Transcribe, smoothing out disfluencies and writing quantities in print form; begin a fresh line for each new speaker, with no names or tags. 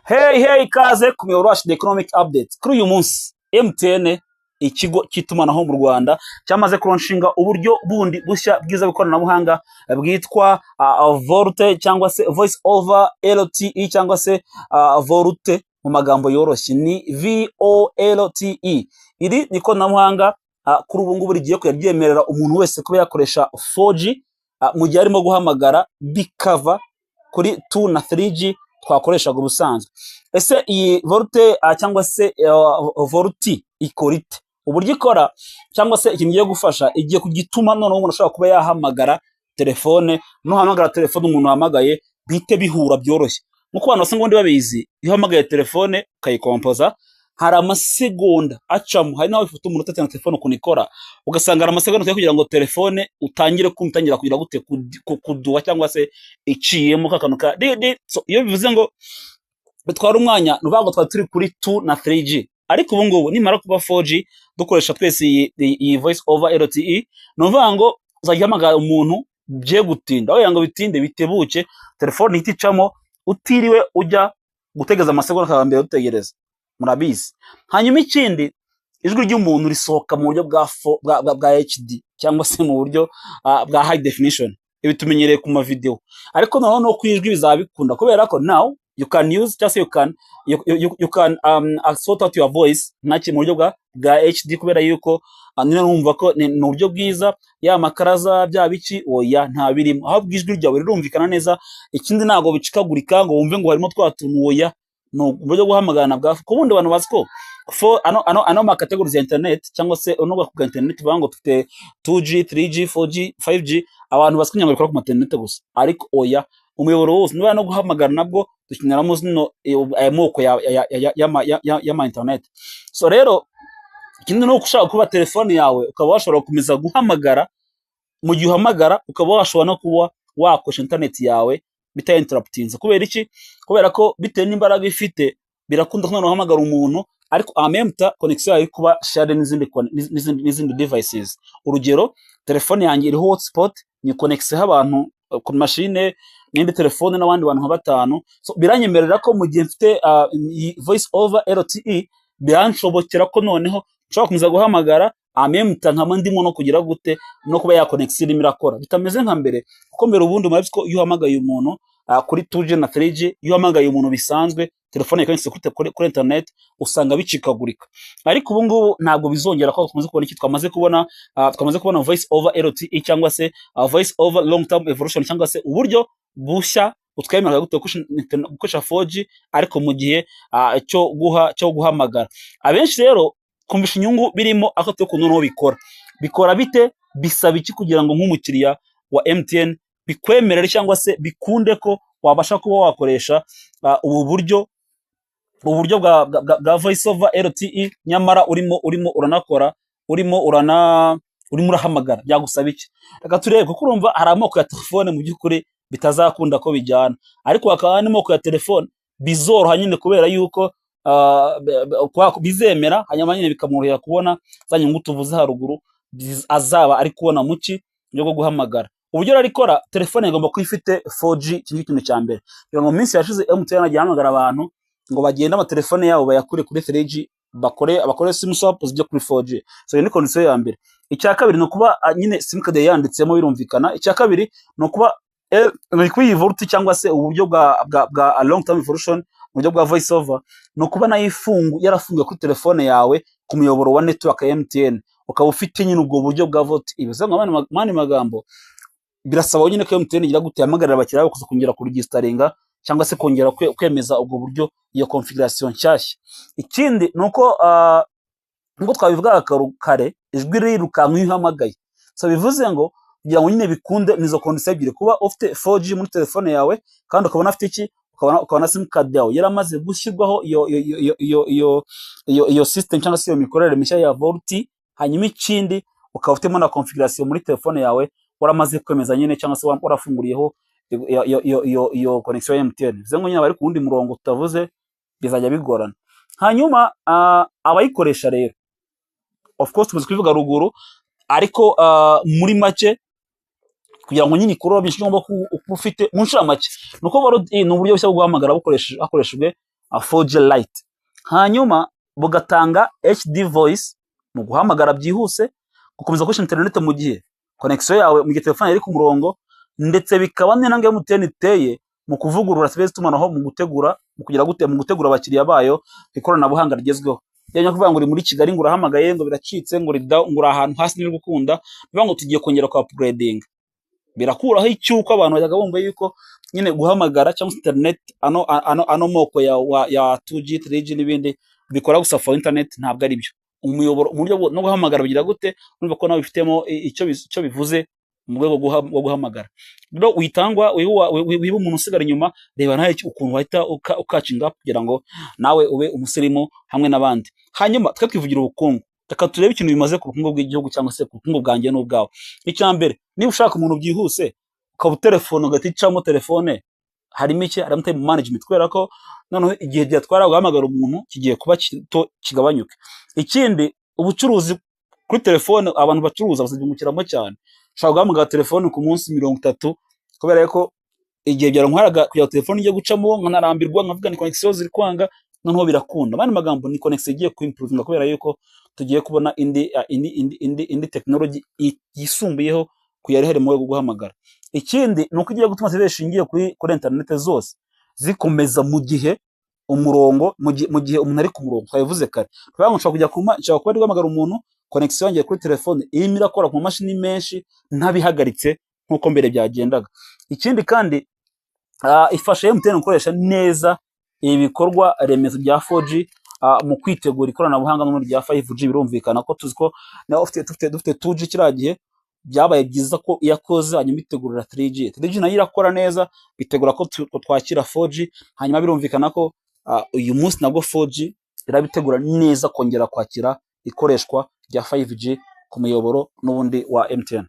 Hey kaze ku miyoboro wacu The Economic Updates. Kuri uyu munsi MTN ikigo cy'itumanaho mu Rwanda cyamaze kuronshinga uburyo bundi bushya bwiza bw'ikoranabuhanga bwitwa Volte cyangwa se Voice over LTE cyangwa se Volte mu magambo yoroshye ni VOLTE. Iri ni ikoranabuhanga kuri ubu ngubu rigiye kuyaryemerera umuntu wese kuba yakoresha 4G mu gihe arimo guhamagara bikava kuri 2 na 3G twakoreshaga ubusanzwe. Ese iyi Volte cyangwa se Volte ikora ite? Uburyo ikora cyangwa se ikintu giye gufasha igiye kugituma none umuntu ashobora kuba yahamagara telefone, no hamagara telefone umuntu wahamagaye bite bihura byoroshye. Nkuko abantu basa ngondi babizi, iyo uhamagaye telefone ukayikompoza hari amasegonda acamo, hari nawe ufite umuntu utatse na telefone kunikora ugasanga hari amasegonda kugira ngo telefone utangire kumtangira kugira gute kuduwa cyangwa se iciyemo kakanuka didi. So iyo bivuze ngo bitwara umwanya nubango twa turi kuri 2 na 3G, ariko ubu ngubu nimara kuba 4G dukoresha twese iyi voice over LTE, nubango uzajya hamagara umuntu bye gutinda aho yango bitinde bitebuke telefone iticamo utiriwe ujya gutegeza amasegonda kambere dutegereza. Murabizi. Hanyuma ikindi, ijwi ry'umuntu risohoka mu buryo bwa HD cyangwa se mu buryo bwa high definition. Ibi tumenyereye ku ma video, ariko no kwijwi bizabikunda kubera ko now you can use just you can sort out your voice naki mu buryo bwa HD kubera yuko nina numva ko ni uburyo bwiza ya makaraza bya biki oya nta birimo, aho bwijwi ryawe rirumvikana neza. Ikindi nago bicikagurika ngo wumve ngo harimo twatuntu oya, no buryo guhamagana bwa kubundi abantu baziko for ano ma categories ya internet cyangwa se onoga ku internet bango tufite 2G 3G 4G 5G abantu basikunya ngo bikora ku internet gusa, ariko oya umuyoboro wose niba no guhamagara nabwo dukinyaramo zino moko ya ma internet. So rero ikindi no gushaka kuba telefone yawe ukaba washobora gukomeza guhamagara mu gihe uhamagara, ukaba washobora no kuba wakoresha internet yawe bita interruptinze. Kubera iki? Kubera ko bitewe n'imbaraga ifite birakunda ko uhamagara umuntu ariko amemta connection yawe kuba share n'izindi devices. Urugero, telefone yanjye iri hotspot ni connect abantu ku machine n'indi telefone n'abandi bantu nka batanu. So biranyemerera ko mu gihe mfite voice over LTE biranshobokera ko noneho nshobora kumeza guhamagara amemta nkama ndimo no kugira gute no kuba ya connection irimo irakora bitameze nka mbere. Kuko mbere ubundi murabizi ko iyo uhamagaye umuntu kuri 2G na 3G, iyo uhamagaye umuntu bisanzwe telefone ikonetse kuri internet usanga bicikagurika, ariko ubu ngubu ntabwo bizongera ko tumaze kubona iki twamaze kubona voice over LTE cyangwa se voice over long term evolution cyangwa se uburyo bushya utwemerera gute gukoresha 4G ariko mu gihe cyo guhamagara. Abenshi rero kumvisha inyungu birimo aho tyo kuno bikora bite, bisaba iki kugira ngo nk'umukiriya wa MTN bikwemerera cyangwa se bikunde ko wabasha kuba wakoresha ubu buryo bwa voice over LTE nyamara urimo uranakora urimo urahamagara byagusaba iki? Reka turebe kuko urumva hari amoko ya telefone mu byukuri bitazakunda ko bijyana, ariko hakaba n'amoko ya telefone bizoroha nyine kubera yuko bizemera hanyuma nyine bikamworohera kubona za nyungu tuvuze haruguru azaba ari kubona muki byo guhamagara. Uburyo rarikora telefone igomba kwifite 4G kintu cya mbere. Kugira ngo minsi yashize MTN agihamagara abantu ngo bagenda ama telefone yabo bayakure kuri 3G bakore sim swap zijya kuri 4G. So ni condition ya mbere. Icya kabiri no kuba nyine sim card yanditsemo birumvikana. Icya kabiri no kuba kuri Volte cyangwa se uburyo bwa long term evolution uburyo bwa voice over no kuba yarafunguye kuri telefone yawe ku muyoboro wa network ya MTN, ukaba ufite nyine ubwo buryo bwa Volte. Ibize ngo mani magambo birasaba nyine ko MTN igira gute yamagarira abakiriya bakuze kongera ku registeringa cyangwa se kongera kwemeza ubwo buryo iyo configuration nshyashya. Ikindi nuko ngo twabivuga kare ijwi rirukanka iyo uhamagaye. So bivuze ngo kugira ngo nyine bikunde nizo condition ebyiri, kuba ufite 4G muri telefone yawe kandi ukabona afite iki, ukabona sim card yawe yaramaze gushyirwaho iyo system cyangwa se iyo mikorere mishya ya Volte. Hanyuma ikindi ukaba ufitemo na configuration muri telefone yawe waramaze kwemeza nyine cyangwa se warafunguriyeho iyo connection ya MTN. Bivuze ngo nyine bari ku wundi murongo tutavuze bizajya bigorana. Hanyuma abayikoresha rero of course tuzi kwivuga ruguru, ariko muri make kugira ngo nyine ikurura byinshi ngomba ufite mu nshamake nuko ni uburyo bushya bwo guhamagara hakoreshejwe 4G Lite, hanyuma bugatanga HD voice mu guhamagara byihuse, gukomeza gukoresha internet mu gihe connection yawe mu gihe telefone iri ku murongo, ndetse bikaba n'intambwe MTN iteye mu kuvugurura service tumanaho mu gutegura abakiriya bayo ikoranabuhanga rigezweho. Yanya kuvuga ngo uri muri Kigali ngo urahamagaye ngo biracitse ngo uri ahantu hasi n'iri gukunda, bivuga ngo tugiye kongera kwa upgrading, birakuraho icyuko abantu bajyaga bumva yuko nyine guhamagara cyangwa internet ano moko ya 2G 3G n'ibindi bikora gusa for internet, ntabwo ari byo. Umuyoboro uburyo no guhamagara bigira gute, urumva ko nawe bifitemo icyo bivuze mu rwego rwo guhamagara. Rero uyitangwa wiba umuntu usigara inyuma, reba nawe ukuntu wahita ukacinga kugira ngo nawe ube umusirimu hamwe n'abandi. Hanyuma twe twivugira ubukungu, reka turebe ikintu bimaze ku bukungu bw'igihugu cyangwa se ku bukungu bwanjye n'ubwawe. Icya mbere, niba ushaka umuntu byihuse ukaba telefone ugaticamo telefone, harimo time management, kubera ko noneho igihe byatwara guhamagara umuntu kigiye kuba kigabanyuke. Ikindi, ubucuruzi kuri telefone, abantu bacuruza bazabyungukiramo cyane. Ushobora guhamagara telefone ku munsi 30, kubera ko igihe byarantwaraga kugira telefone ijye gucamo nkanarambirwa, nkavuga ni connection ziri kwanga, noneho birakunda. Mani magambo ni connection igiye ku improve, kubera yuko tugiye kubona indi technology yisumbuyeho kuyarihere mu rwego guhamagara. Ikindi nuko igiye gutuma service ingiye kuri internet zose zikomeza mu gihe umurongo mu gihe umuntu ari ku murongo. Twabivuze kare, twabanga nshobora kuba guhamagara umuntu, connection yangiye kuri telefone irimo irakora ku mashini menshi ntabihagaritse nkuko mbere byagendaga. Ikindi kandi ifasha MTN gukoresha neza ibikorwa remezo bya 4G mu kwitegura ikoranabuhanga no muri rya 5G. Birumvikana ko tuzi ko naho dufite 2G kiragiye, byabaye byiza ko iyakoze hanyuma itegurira 3G nayo irakora neza, bitegura ko twakira 4G. Hanyuma birumvikana ko uyu munsi nabwo 4G irabitegura neza kongera kwakira ikoreshwa rya 5G ku muyoboro n'ubundi wa MTN.